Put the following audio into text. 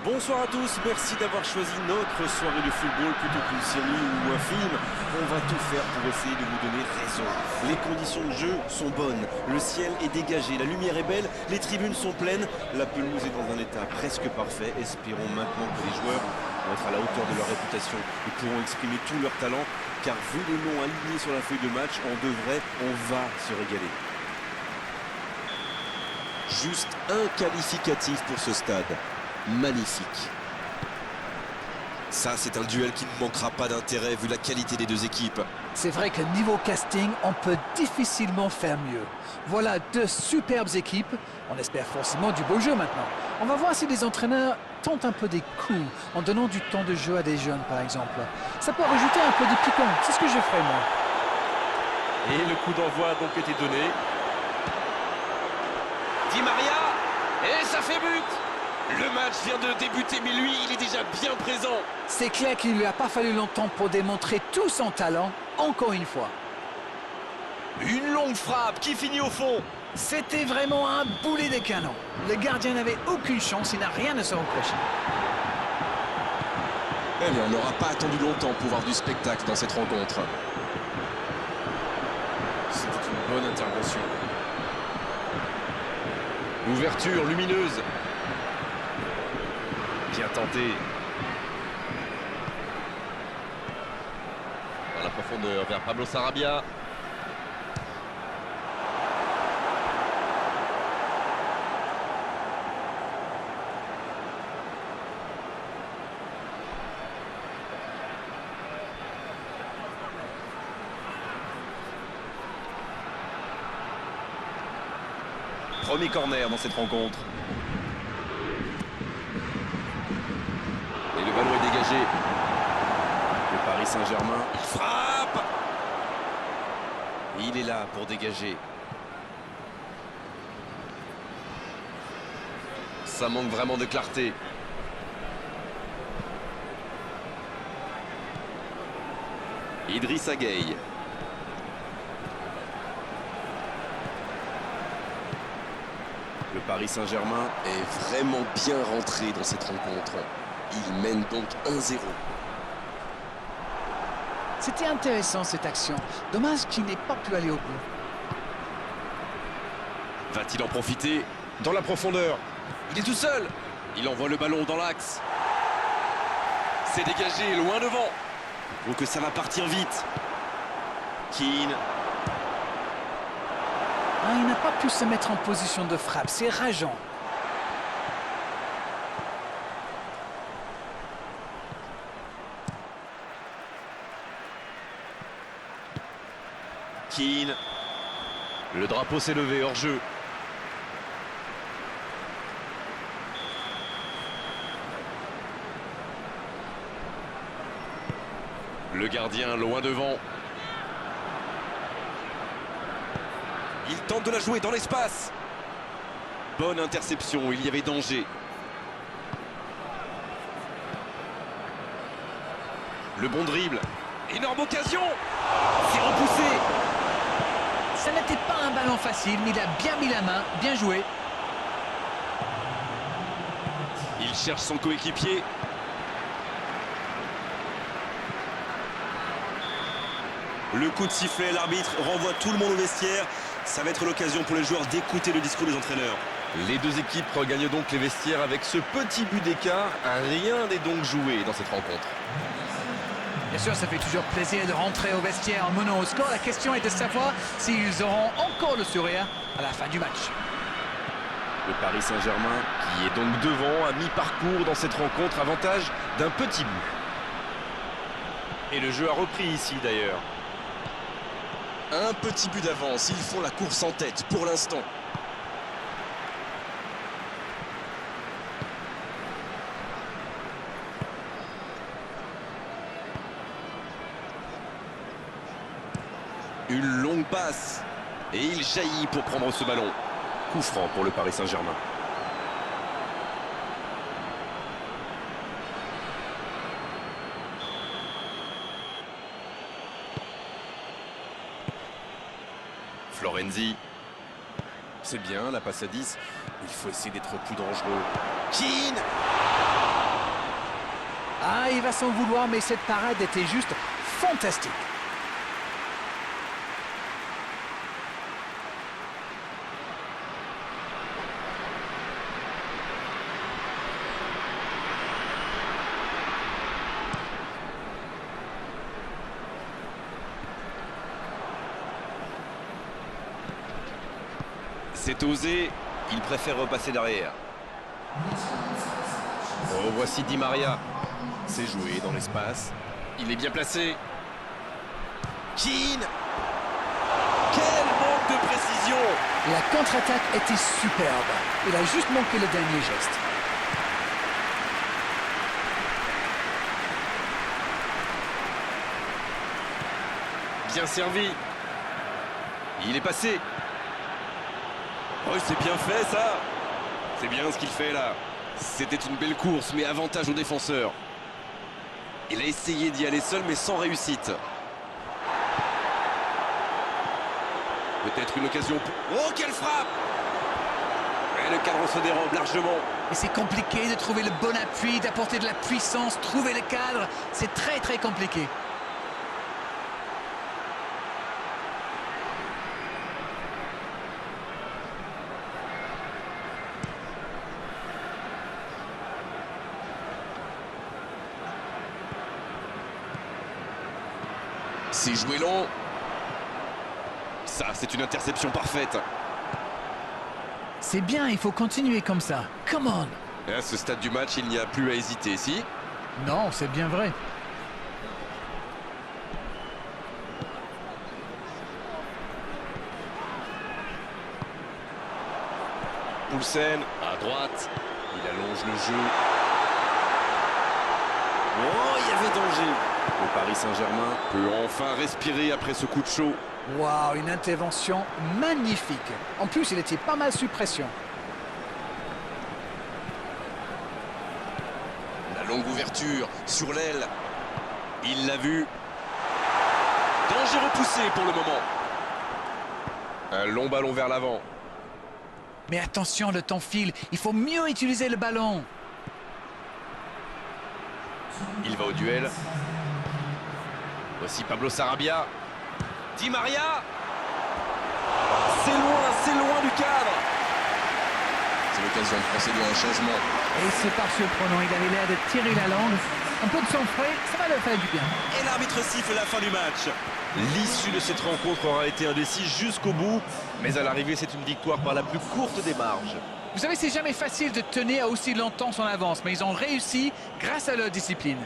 Bonsoir à tous, merci d'avoir choisi notre soirée de football plutôt qu'une série ou un film. On va tout faire pour essayer de vous donner raison. Les conditions de jeu sont bonnes, le ciel est dégagé, la lumière est belle, les tribunes sont pleines, la pelouse est dans un état presque parfait. Espérons maintenant que les joueurs vont être à la hauteur de leur réputation et pourront exprimer tout leur talent, car vu le nom aligné sur la feuille de match, on va se régaler. Juste un qualificatif pour ce stade. Magnifique. Ça, c'est un duel qui ne manquera pas d'intérêt vu la qualité des deux équipes. C'est vrai que niveau casting, on peut difficilement faire mieux. Voilà deux superbes équipes. On espère forcément du beau jeu maintenant. On va voir si les entraîneurs tentent un peu des coups en donnant du temps de jeu à des jeunes, par exemple. Ça peut rajouter un peu de piquant. C'est ce que je ferai, moi. Et le coup d'envoi a donc été donné. Di Maria, et ça fait but. Le match vient de débuter, mais lui, il est déjà bien présent. C'est clair qu'il ne lui a pas fallu longtemps pour démontrer tout son talent, encore une fois. Une longue frappe qui finit au fond. C'était vraiment un boulet de canon. Le gardien n'avait aucune chance, il n'a rien à se reprocher. Mais on n'aura pas attendu longtemps pour voir du spectacle dans cette rencontre. C'était une bonne intervention. Ouverture lumineuse. Bien tenté. Dans la profondeur vers Pablo Sarabia. Premier corner dans cette rencontre. Et le ballon est dégagé. Le Paris Saint-Germain, il frappe. Il est là pour dégager. Ça manque vraiment de clarté. Idrissa Gueye. Le Paris Saint-Germain Est vraiment bien rentré dans cette rencontre. Il mène donc 1-0. C'était intéressant cette action. Dommage qu'il n'ait pas pu aller au bout. va-t-il en profiter? Dans la profondeur. Il est tout seul. Il envoie le ballon dans l'axe. C'est dégagé, loin devant. Oh, que ça va partir vite. Keane. Ah, il n'a pas pu se mettre en position de frappe, c'est rageant. Keane. Le drapeau s'est levé hors jeu. Le gardien loin devant. Il tente de la jouer dans l'espace. Bonne interception, il y avait danger. Le bon dribble. Énorme occasion. C'est repoussé. Ça n'était pas un ballon facile, mais il a bien mis la main, bien joué. Il cherche son coéquipier. Le coup de sifflet, l'arbitre renvoie tout le monde au vestiaire. Ça va être l'occasion pour les joueurs d'écouter le discours des entraîneurs. Les deux équipes regagnent donc les vestiaires avec ce petit but d'écart. Rien n'est donc joué dans cette rencontre. Bien sûr, ça fait toujours plaisir de rentrer au vestiaire en menant au score. La question est de savoir s'ils auront encore le sourire à la fin du match. Le Paris Saint-Germain, Qui est donc devant à mi-parcours dans cette rencontre, avantage d'un petit but. et le jeu a repris ici d'ailleurs. Un petit but d'avance, ils font la course en tête pour l'instant. Une longue passe. Et il jaillit pour prendre ce ballon. Coup franc pour le Paris Saint-Germain. Florenzi. C'est bien, la passe à 10. Il faut essayer d'être plus dangereux. Keane. va s'en vouloir, mais cette parade était juste fantastique. C'est osé, il préfère repasser derrière. Oh, voici Di Maria. C'est joué dans l'espace. Il est bien placé. Keane. Quel manque de précision! La contre-attaque était superbe. Il a juste manqué le dernier geste. Bien servi. Il est passé. Oh, c'est bien fait ça. C'est bien ce qu'il fait là. C'était une belle course, mais avantage aux défenseurs. Il a essayé d'y aller seul, mais sans réussite. Peut-être une occasion pour... Oh, quelle frappe! Et le cadre se dérobe largement. Et c'est compliqué de trouver le bon appui, d'apporter de la puissance, trouver le cadre. C'est très très compliqué. C'est joué long. Ça, c'est une interception parfaite. C'est bien, il faut continuer comme ça. Come on! Et à ce stade du match, il n'y a plus à hésiter, si? Non, c'est bien vrai. Poulsen, à droite. Il allonge le jeu. Oh, il y avait danger. Le Paris Saint-Germain peut enfin respirer après ce coup de chaud. Waouh, une intervention magnifique. En plus, il était pas mal sous pression. La longue ouverture sur l'aile. Il l'a vu. Danger repoussé pour le moment. Un long ballon vers l'avant. Mais attention, le temps file. Il faut mieux utiliser le ballon. Il va au duel. Voici Pablo Sarabia. Di Maria. C'est loin du cadre. C'est l'occasion de procéder à un changement. Et c'est pas surprenant, il avait l'air de tirer la langue. Un peu de sang frais, ça va le faire du bien. Et l'arbitre siffle la fin du match. L'issue de cette rencontre aura été indécise jusqu'au bout. Mais à l'arrivée, c'est une victoire par la plus courte des marges. Vous savez, c'est jamais facile de tenir aussi longtemps son avance, mais ils ont réussi grâce à leur discipline.